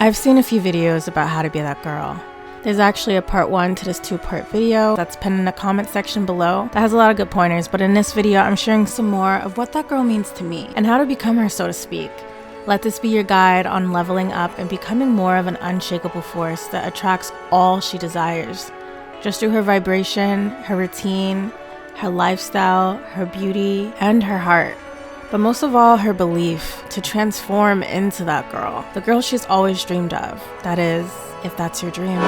I've seen a few videos about how to be that girl. There's actually a part 1 to this 2-part video that's pinned in the comment section below that has a lot of good pointers, but in this video I'm sharing some more of what that girl means to me and how to become her, so to speak. Let this be your guide on leveling up and becoming more of an unshakable force that attracts all she desires, just through her vibration, her routine, her lifestyle, her beauty, and her heart. But most of all, her belief to transform into that girl, the girl she's always dreamed of. That is, if that's your dream.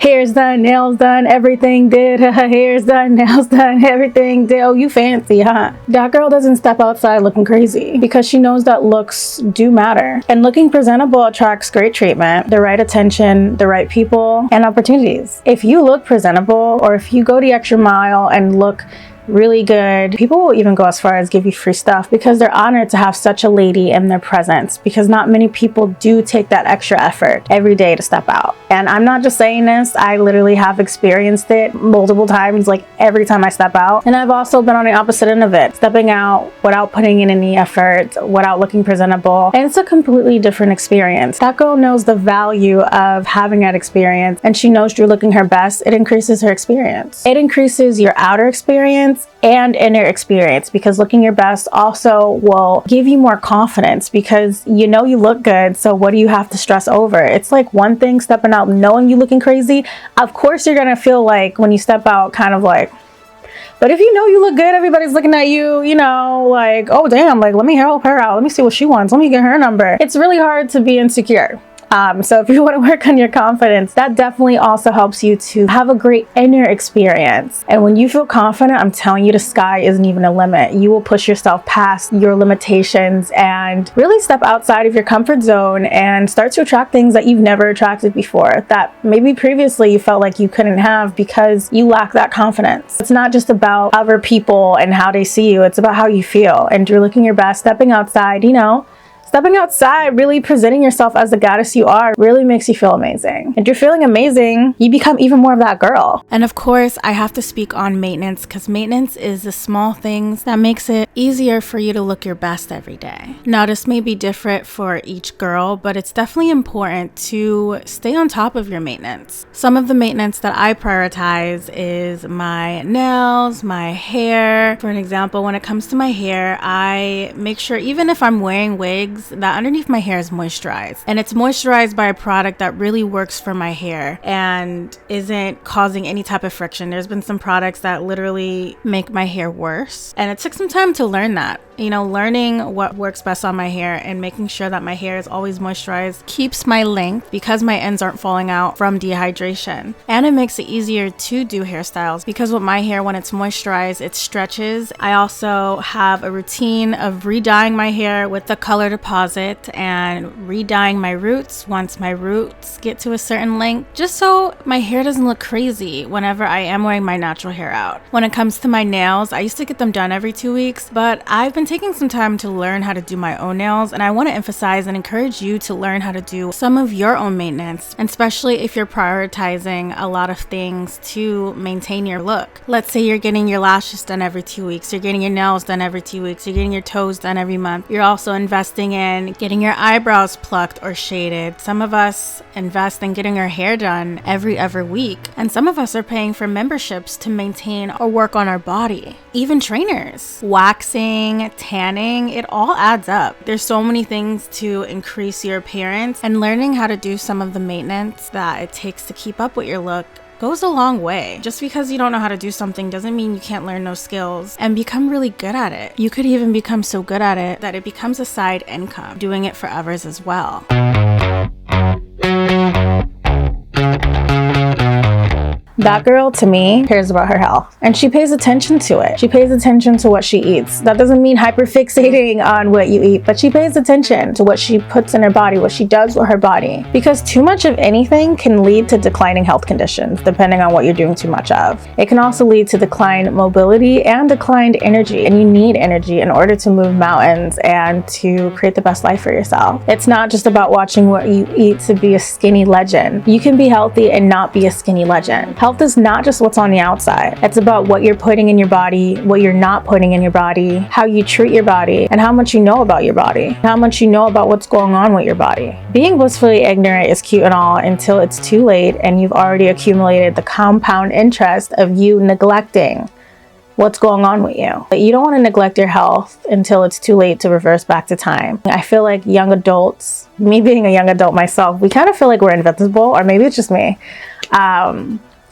Hair's done, nails done, everything did. Hair's done, nails done, everything did. Oh, you fancy, huh? That girl doesn't step outside looking crazy because she knows that looks do matter. And looking presentable attracts great treatment, the right attention, the right people, and opportunities. If you look presentable, or if you go the extra mile and look really good, people will even go as far as give you free stuff because they're honored to have such a lady in their presence, because not many people do take that extra effort every day to step out. And I'm not just saying this, I literally have experienced it multiple times, like every time I step out. And I've also been on the opposite end of it, stepping out without putting in any effort, without looking presentable, and it's a completely different experience. That girl knows the value of having that experience, and she knows through looking her best, it increases her experience. It increases your outer experience and inner experience, because looking your best also will give you more confidence because you know you look good, so what do you have to stress over? It's like one thing stepping out knowing you looking crazy. Of course you're gonna feel like when you step out kind of like, but if you know you look good, everybody's looking at you, you know, like, oh damn, like let me help her out, let me see what she wants, let me get her number. It's really hard to be insecure. So if you want to work on your confidence, that definitely also helps you to have a great inner experience. And when you feel confident, I'm telling you, the sky isn't even a limit. You will push yourself past your limitations and really step outside of your comfort zone and start to attract things that you've never attracted before, that maybe previously you felt like you couldn't have because you lack that confidence. It's not just about other people and how they see you, it's about how you feel. And you're looking your best, stepping outside, you know, stepping outside, really presenting yourself as the goddess you are, really makes you feel amazing. And you're feeling amazing, you become even more of that girl. And of course, I have to speak on maintenance, because maintenance is the small things that makes it easier for you to look your best every day. Now, this may be different for each girl, but it's definitely important to stay on top of your maintenance. Some of the maintenance that I prioritize is my nails, my hair. For an example, when it comes to my hair, I make sure, even if I'm wearing wigs, that underneath my hair is moisturized, and it's moisturized by a product that really works for my hair and isn't causing any type of friction. There's been some products that literally make my hair worse, and it took some time to learn that. You know, learning what works best on my hair and making sure that my hair is always moisturized keeps my length because my ends aren't falling out from dehydration. And it makes it easier to do hairstyles because with my hair, when it's moisturized, it stretches. I also have a routine of re-dyeing my hair with the color deposit and re-dyeing my roots once my roots get to a certain length, just so my hair doesn't look crazy whenever I am wearing my natural hair out. When it comes to my nails, I used to get them done every 2 weeks, but I've been taking some time to learn how to do my own nails, and I want to emphasize and encourage you to learn how to do some of your own maintenance, and especially if you're prioritizing a lot of things to maintain your look. Let's say you're getting your lashes done every 2 weeks, you're getting your nails done every 2 weeks, you're getting your toes done every month. You're also investing in getting your eyebrows plucked or shaded. Some of us invest in getting our hair done every other week, and some of us are paying for memberships to maintain or work on our body. Even trainers, waxing, tanning, it all adds up. There's so many things to increase your appearance, and learning how to do some of the maintenance that it takes to keep up with your look goes a long way. Just because you don't know how to do something doesn't mean you can't learn those skills and become really good at it. You could even become so good at it that it becomes a side income, doing it for others as well. That girl, to me, cares about her health, and she pays attention to it. She pays attention to what she eats. That doesn't mean hyperfixating on what you eat, but she pays attention to what she puts in her body, what she does with her body, because too much of anything can lead to declining health conditions, depending on what you're doing too much of. It can also lead to declined mobility and declined energy, and you need energy in order to move mountains and to create the best life for yourself. It's not just about watching what you eat to be a skinny legend. You can be healthy and not be a skinny legend. Health is not just what's on the outside. It's about what you're putting in your body, what you're not putting in your body, how you treat your body, and how much you know about your body, how much you know about what's going on with your body. Being blissfully ignorant is cute and all until it's too late and you've already accumulated the compound interest of you neglecting what's going on with you. But you don't want to neglect your health until it's too late to reverse back to time. I feel like young adults, me being a young adult myself, we kind of feel like we're invincible, or maybe it's just me.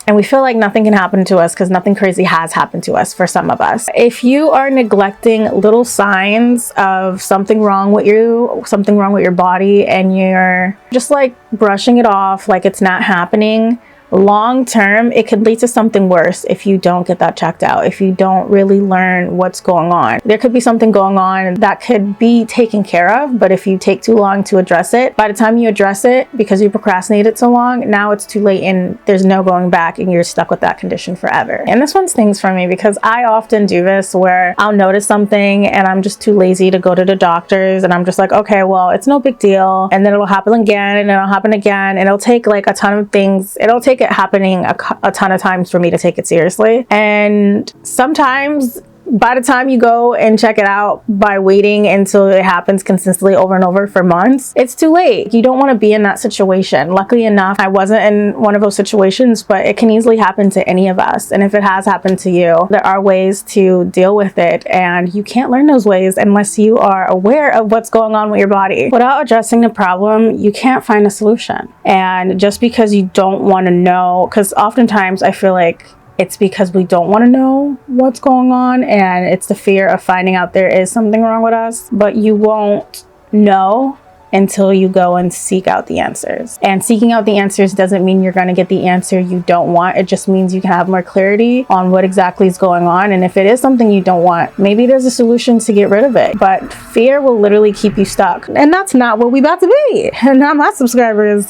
And we feel like nothing can happen to us because nothing crazy has happened to us for some of us. If you are neglecting little signs of something wrong with you, something wrong with your body, and you're just like brushing it off like it's not happening, long term, it could lead to something worse if you don't get that checked out, if you don't really learn what's going on. There could be something going on that could be taken care of, but if you take too long to address it, by the time you address it, because you procrastinated so long, now it's too late and there's no going back and you're stuck with that condition forever. And this one stings for me because I often do this where I'll notice something and I'm just too lazy to go to the doctors, and I'm just like, okay, well, it's no big deal. And then it'll happen again, and it'll happen again, and it'll take like a ton of things. It'll take it happening a ton of times for me to take it seriously. And sometimes by the time you go and check it out, by waiting until it happens consistently over and over for months, it's too late. You don't want to be in that situation. Luckily enough, I wasn't in one of those situations, but it can easily happen to any of us. And if it has happened to you, there are ways to deal with it, and you can't learn those ways unless you are aware of what's going on with your body. Without addressing the problem, you can't find a solution. And just because you don't want to know, because oftentimes I feel like it's because we don't want to know what's going on, and it's the fear of finding out there is something wrong with us, but you won't know until you go and seek out the answers. And seeking out the answers doesn't mean you're going to get the answer you don't want. It just means you can have more clarity on what exactly is going on. And if it is something you don't want, maybe there's a solution to get rid of it. But fear will literally keep you stuck. And that's not what we about to be. And now my subscriber is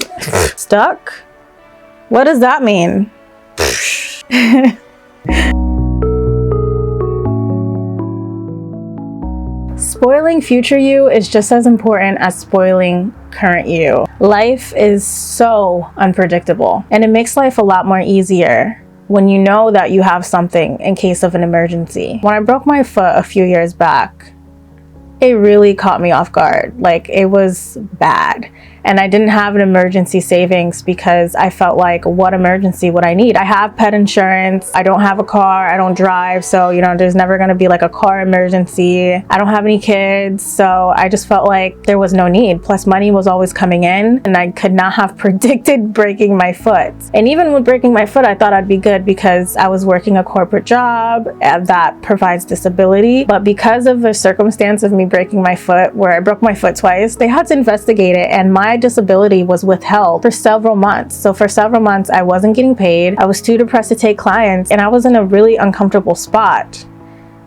stuck. What does that mean? Spoiling future you is just as important as spoiling current you. Life is so unpredictable, and it makes life a lot more easier when you know that you have something in case of an emergency. When I broke my foot a few years back, it really caught me off guard. Like, it was bad. And I didn't have an emergency savings because I felt like, what emergency would I need? I have pet insurance. I don't have a car. I don't drive. So, you know, there's never going to be like a car emergency. I don't have any kids. So I just felt like there was no need. Plus, money was always coming in, and I could not have predicted breaking my foot. And even with breaking my foot, I thought I'd be good because I was working a corporate job that provides disability. But because of the circumstance of me breaking my foot, where I broke my foot twice, they had to investigate it, and my disability was withheld for several months. So for several months, I wasn't getting paid. I was too depressed to take clients, and I was in a really uncomfortable spot.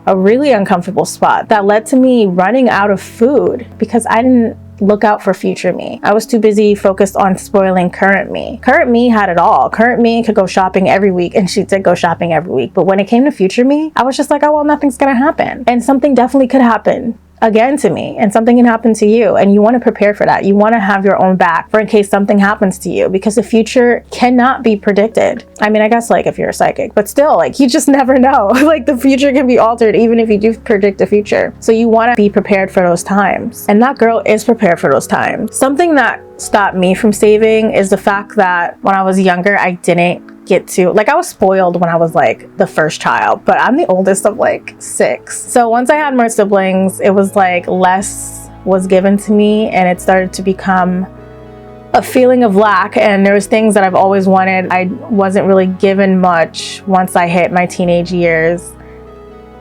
A really uncomfortable spot that led to me running out of food because I didn't look out for future me. I was too busy focused on spoiling current me. Current me had it all. Current me could go shopping every week, and she did go shopping every week. But when it came to future me, I was just like, oh, well, nothing's gonna happen. And something definitely could happen again to me, and something can happen to you, and you want to prepare for that. You want to have your own back for in case something happens to you, because the future cannot be predicted. I mean, I guess like if you're a psychic, but still, like, you just never know. Like, the future can be altered even if you do predict the future. So you want to be prepared for those times, and that girl is prepared for those times. Something that stopped me from saving is the fact that when I was younger, I didn't get to, like, I was spoiled when I was like the first child, but I'm the oldest of like 6. So once I had more siblings, it was like less was given to me, and it started to become a feeling of lack. And there was things that I've always wanted. I wasn't really given much once I hit my teenage years.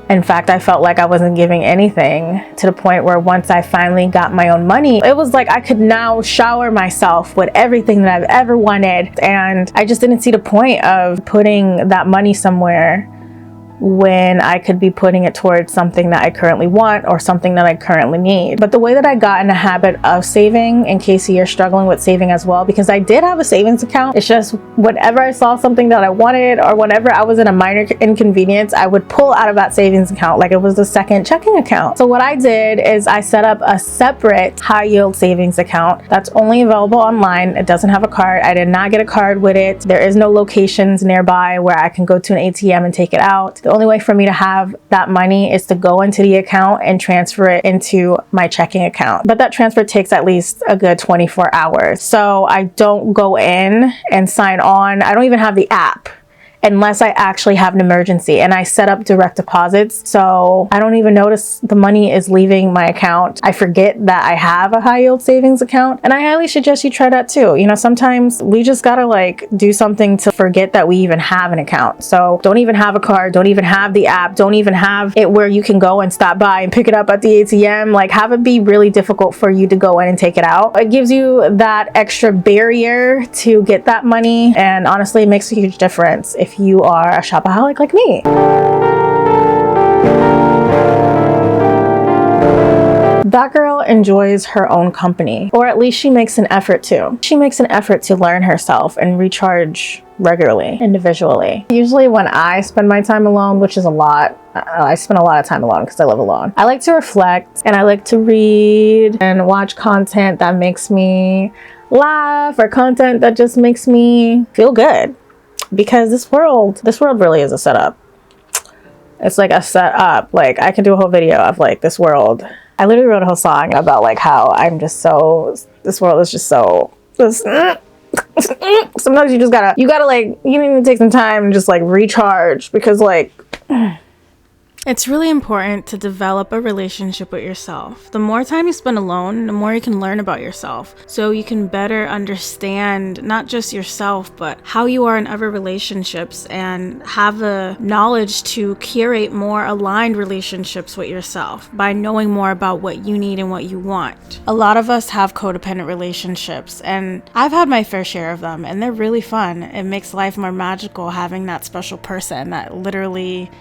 In fact, I felt like I wasn't giving anything, to the point where once I finally got my own money, it was like I could now shower myself with everything that I've ever wanted. And I just didn't see the point of putting that money somewhere when I could be putting it towards something that I currently want or something that I currently need. But the way that I got in the habit of saving, in case you're struggling with saving as well, because I did have a savings account, it's just whenever I saw something that I wanted or whenever I was in a minor inconvenience, I would pull out of that savings account like it was the second checking account. So what I did is I set up a separate high yield savings account that's only available online. It doesn't have a card. I did not get a card with it. There is no locations nearby where I can go to an ATM and take it out. The only way for me to have that money is to go into the account and transfer it into my checking account. But that transfer takes at least a good 24 hours. So I don't go in and sign on. I don't even have the app unless I actually have an emergency, and I set up direct deposits, so I don't even notice the money is leaving my account. I forget that I have a high yield savings account, and I highly suggest you try that too. You know, sometimes we just gotta like do something to forget that we even have an account. So don't even have a card, don't even have the app, don't even have it where you can go and stop by and pick it up at the ATM. Like, have it be really difficult for you to go in and take it out. It gives you that extra barrier to get that money, and honestly, it makes a huge difference if you are a shopaholic like me. That girl enjoys her own company, or at least she makes an effort to. She makes an effort to learn herself and recharge regularly, individually. Usually when I spend my time alone, which is a lot, I spend a lot of time alone because I live alone. I like to reflect, and I like to read and watch content that makes me laugh, or content that just makes me feel good. Because this world really is a setup. It's like a setup. Like, I can do a whole video of like this world. I literally wrote a whole song about like how I'm just so, this world is just so, sometimes you gotta like, you need to take some time and just like recharge, because like, it's really important to develop a relationship with yourself. The more time you spend alone, the more you can learn about yourself. So you can better understand not just yourself, but how you are in other relationships, and have the knowledge to curate more aligned relationships with yourself by knowing more about what you need and what you want. A lot of us have codependent relationships, and I've had my fair share of them, and they're really fun. It makes life more magical having that special person that literally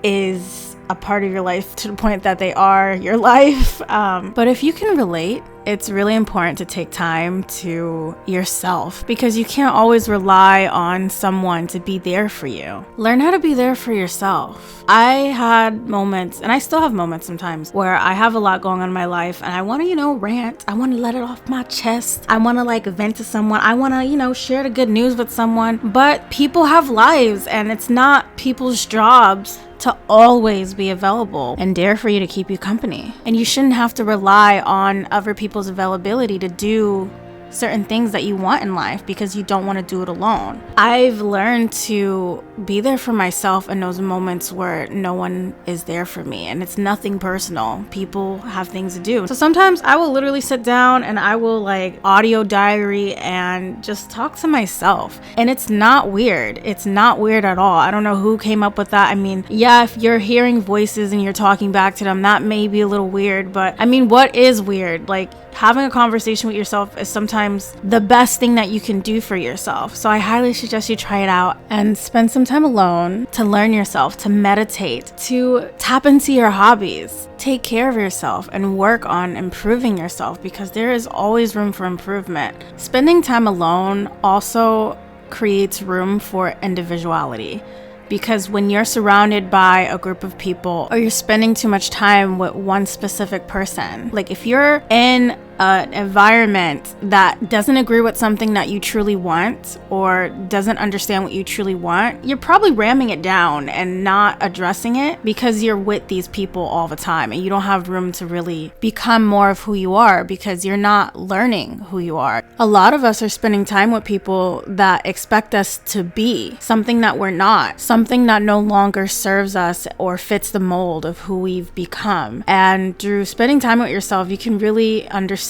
is a part of your life to the point that they are your life. But if you can relate, it's really important to take time to yourself, because you can't always rely on someone to be there for you. Learn how to be there for yourself. I had moments, and I still have moments sometimes, where I have a lot going on in my life and I want to, rant. I want to let it off my chest. I want to like vent to someone. I want to, share the good news with someone. But people have lives, and it's not people's jobs to always be available and dare for you to keep you company. And you shouldn't have to rely on other people's availability to do certain things that you want in life, because you don't want to do it alone. I've learned to be there for myself in those moments where no one is there for me, and it's nothing personal. People have things to do. So sometimes I will literally sit down and I will like audio diary and just talk to myself. And it's not weird. It's not weird at all. I don't know who came up with that. I mean, yeah, if you're hearing voices and you're talking back to them, that may be a little weird, but I mean, what is weird? Like, having a conversation with yourself is sometimes the best thing that you can do for yourself. So I highly suggest you try it out and spend some time alone to learn yourself, to meditate, to tap into your hobbies. Take care of yourself and work on improving yourself, because there is always room for improvement. Spending time alone also creates room for individuality. Because when you're surrounded by a group of people, or you're spending too much time with one specific person, like if you're in an environment that doesn't agree with something that you truly want, or doesn't understand what you truly want, you're probably ramming it down and not addressing it, because you're with these people all the time and you don't have room to really become more of who you are, because you're not learning who you are. A lot of us are spending time with people that expect us to be something that we're not, something that no longer serves us or fits the mold of who we've become. And through spending time with yourself, you can really understand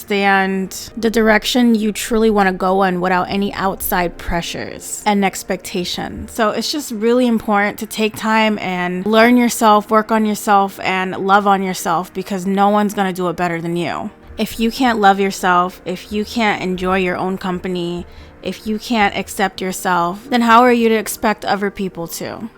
the direction you truly want to go in without any outside pressures and expectations. So it's just really important to take time and learn yourself, work on yourself, and love on yourself, because no one's going to do it better than you. If you can't love yourself, if you can't enjoy your own company, if you can't accept yourself, then how are you to expect other people to?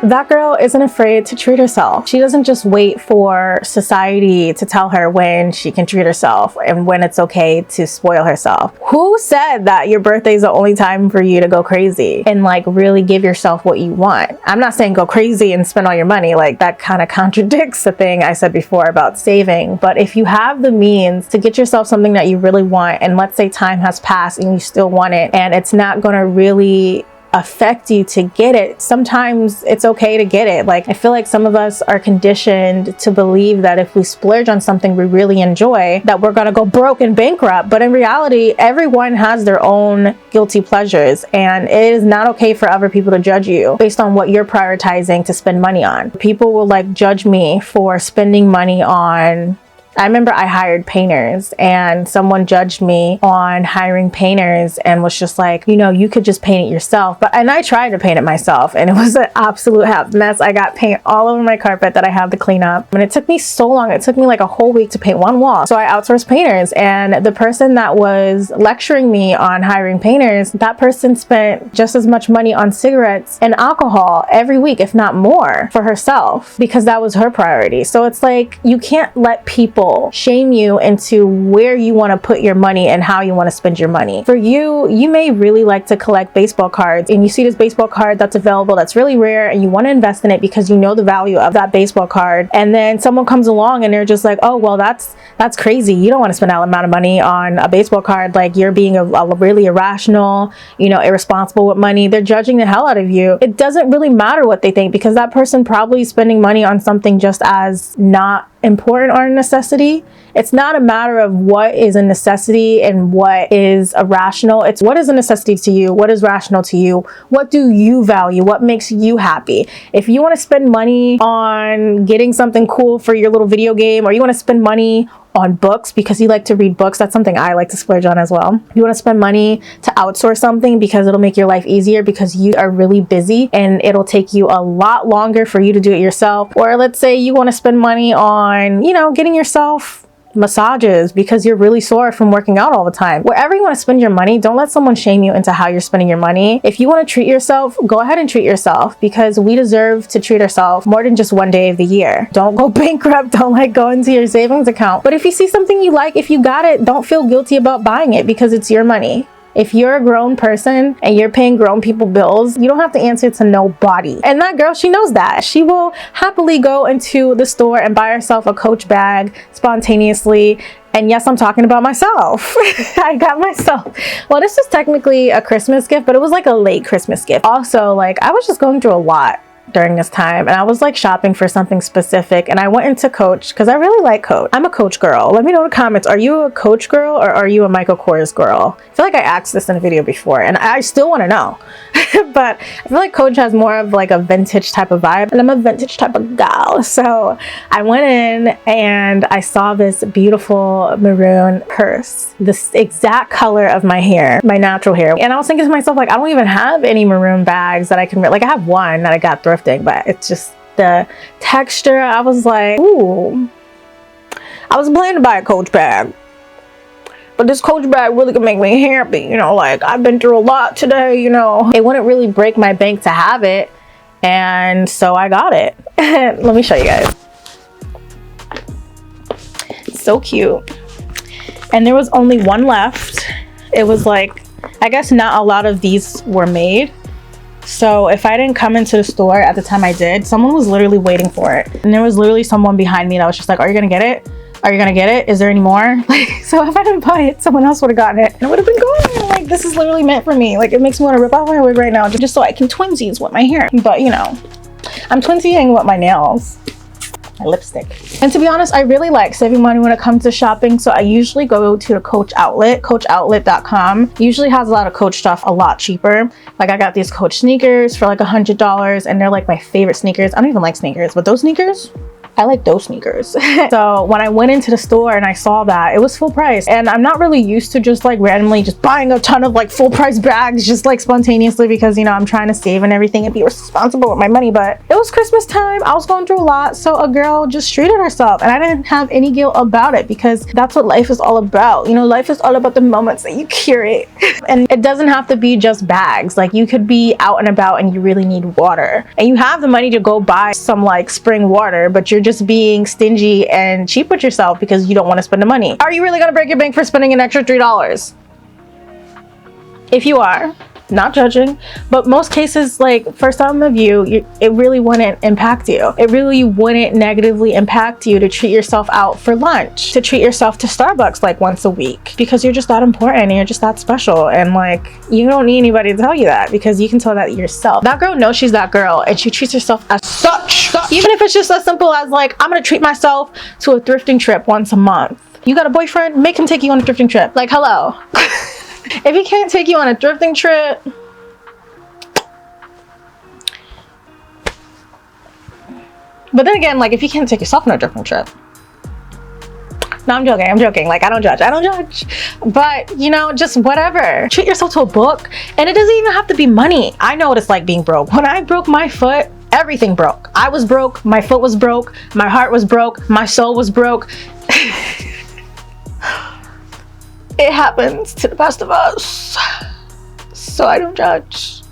That girl isn't afraid to treat herself. She doesn't just wait for society to tell her when she can treat herself and when it's okay to spoil herself. Who said that your birthday is the only time for you to go crazy and like really give yourself what you want? I'm not saying go crazy and spend all your money. Like that kind of contradicts the thing I said before about saving. But if you have the means to get yourself something that you really want, and let's say time has passed and you still want it, and it's not going to really affect you to get it, sometimes it's okay to get it. Like I feel like some of us are conditioned to believe that if we splurge on something we really enjoy, that we're gonna go broke and bankrupt. But in reality, everyone has their own guilty pleasures, and it is not okay for other people to judge you based on what you're prioritizing to spend money on. People will like judge me for spending money on, I remember I hired painters and someone judged me on hiring painters and was just like, you know, you could just paint it yourself. And I tried to paint it myself and it was an absolute hot mess. I got paint all over my carpet that I had to clean up. And it took me so long. It took me like a whole week to paint one wall. So I outsourced painters, and the person that was lecturing me on hiring painters, that person spent just as much money on cigarettes and alcohol every week, if not more, for herself, because that was her priority. So it's like, you can't let people shame you into where you want to put your money and how you want to spend your money. For you, you may really like to collect baseball cards, and you see this baseball card that's available that's really rare, and you want to invest in it because you know the value of that baseball card. And then someone comes along and they're just like, oh well, that's crazy, you don't want to spend that amount of money on a baseball card, like you're being a really irrational, you know, irresponsible with money. They're judging the hell out of you. It doesn't really matter what they think, because that person probably is spending money on something just as not important or a necessity. It's not a matter of what is a necessity and what is irrational. It's what is a necessity to you, what is rational to you, what do you value, what makes you happy. If you want to spend money on getting something cool for your little video game, or you want to spend money on books because you like to read books, that's something I like to splurge on as well. You want to spend money to outsource something because it'll make your life easier because you are really busy and it'll take you a lot longer for you to do it yourself. Or let's say you want to spend money on, you know, getting yourself massages because you're really sore from working out all the time. Wherever you want to spend your money, don't let someone shame you into how you're spending your money. If you want to treat yourself, go ahead and treat yourself, because we deserve to treat ourselves more than just one day of the year. Don't go bankrupt. Don't like go into your savings account. But if you see something you like, if you got it, don't feel guilty about buying it because it's your money. If you're a grown person and you're paying grown people bills, you don't have to answer to nobody. And that girl, she knows that. She will happily go into the store and buy herself a Coach bag spontaneously. And yes, I'm talking about myself. I got myself, well, this is technically a Christmas gift, but it was like a late Christmas gift. Also, like I was just going through a lot during this time, and I was like shopping for something specific, and I went into Coach because I really like Coach. I'm a Coach girl. Let me know in the comments, are you a Coach girl or are you a Michael Kors girl? I feel like I asked this in a video before and I still want to know. But I feel like Coach has more of like a vintage type of vibe, and I'm a vintage type of gal. So I went in and I saw this beautiful maroon purse, this exact color of my hair, my natural hair. And I was thinking to myself, like, I don't even have any maroon bags that I can, like I have one that I got thrifting, but it's just the texture. I was like, ooh, I was planning to buy a Coach bag, but this Coach bag really can make me happy, you know, like I've been through a lot today, you know. It wouldn't really break my bank to have it, and so I got it. Let me show you guys. It's so cute. And there was only one left. It was like, I guess not a lot of these were made. So if I didn't come into the store at the time I did, someone was literally waiting for it. And there was literally someone behind me that was just like, are you gonna get it? Are you gonna get it? Is there any more? Like, so if I didn't buy it, someone else would have gotten it and it would have been gone. Like, this is literally meant for me. Like, it makes me want to rip off my wig right now just so I can twinsies with my hair. But you know, I'm twinsying with my nails, my lipstick. And to be honest, I really like saving money when it comes to shopping. So I usually go to the Coach outlet, coachoutlet.com. Usually has a lot of Coach stuff a lot cheaper. Like I got these Coach sneakers for like $100 and they're like my favorite sneakers. I don't even like sneakers, but those sneakers, I like those sneakers. So when I went into the store and I saw that, it was full price. And I'm not really used to just like randomly just buying a ton of like full price bags just like spontaneously, because you know I'm trying to save and everything and be responsible with my money. But it was Christmas time, I was going through a lot, so a girl just treated herself, and I didn't have any guilt about it, because that's what life is all about. You know, life is all about the moments that you curate. And it doesn't have to be just bags. Like, you could be out and about and you really need water, and you have the money to go buy some like spring water, but you're just being stingy and cheap with yourself because you don't want to spend the money. Are you really gonna break your bank for spending an extra $3? If you are, not judging, but most cases, like for some of you, it really wouldn't impact you. It really wouldn't negatively impact you to treat yourself out for lunch, to treat yourself to Starbucks like once a week, because you're just that important and you're just that special. And like, you don't need anybody to tell you that, because you can tell that yourself. That girl knows she's that girl, and she treats herself as such. Even if it's just as simple as like, I'm gonna treat myself to a thrifting trip once a month. You got a boyfriend? Make him take you on a thrifting trip. Like, hello. If he can't take you on a thrifting trip, but then again, like, if you can't take yourself on a thrifting trip, no, I'm joking, like, I don't judge, but you know, just whatever. Treat yourself to a book, and it doesn't even have to be money. I know what it's like being broke. When I broke my foot, everything broke. I was broke, my foot was broke, my heart was broke, my soul was broke. It happens to the best of us, so I don't judge.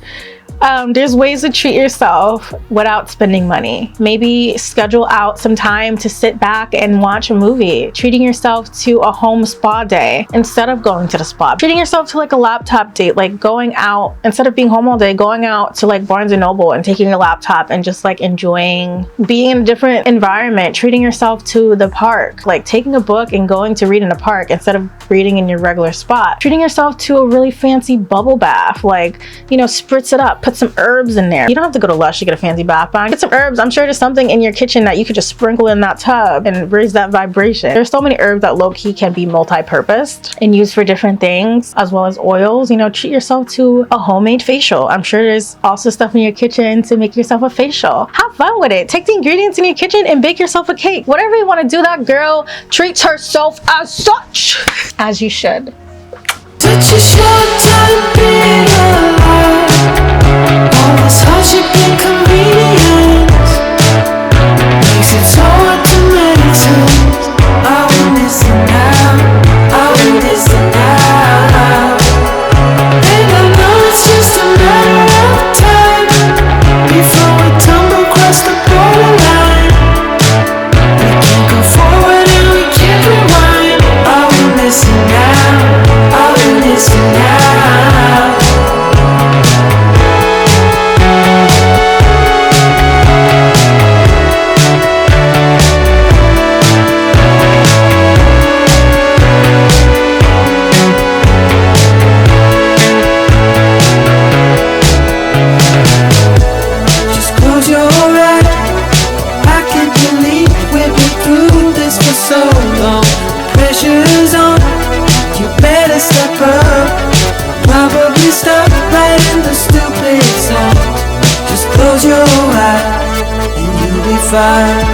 There's ways to treat yourself without spending money. Maybe schedule out some time to sit back and watch a movie. Treating yourself to a home spa day instead of going to the spa. Treating yourself to like a laptop date, like going out, instead of being home all day, going out to like Barnes & Noble and taking your laptop and just like enjoying being in a different environment. Treating yourself to the park, like taking a book and going to read in a park instead of reading in your regular spot. Treating yourself to a really fancy bubble bath, like, you know, spritz it up, put some herbs in there. You don't have to go to Lush to get a fancy bath bomb. Get some herbs. I'm sure there's something in your kitchen that you could just sprinkle in that tub and raise that vibration. There's so many herbs that low-key can be multi-purposed and used for different things, as well as oils. You know, treat yourself to a homemade facial. I'm sure there's also stuff in your kitchen to make yourself a facial. Have fun with it. Take the ingredients in your kitchen and bake yourself a cake. Whatever you want to do, that girl treats herself as such. As you should. Such a short time being alive. All this hardship and convenience makes it so hard to meditate. I will listen now, I will listen now. And I know it's just a matter of time before we tumble across the borderline. We can't go forward and we can't rewind. I will listen now, I will listen now. Pressure's on, you better step up. Probably stop writing the stupid songs. Just close your eyes and you'll be fine.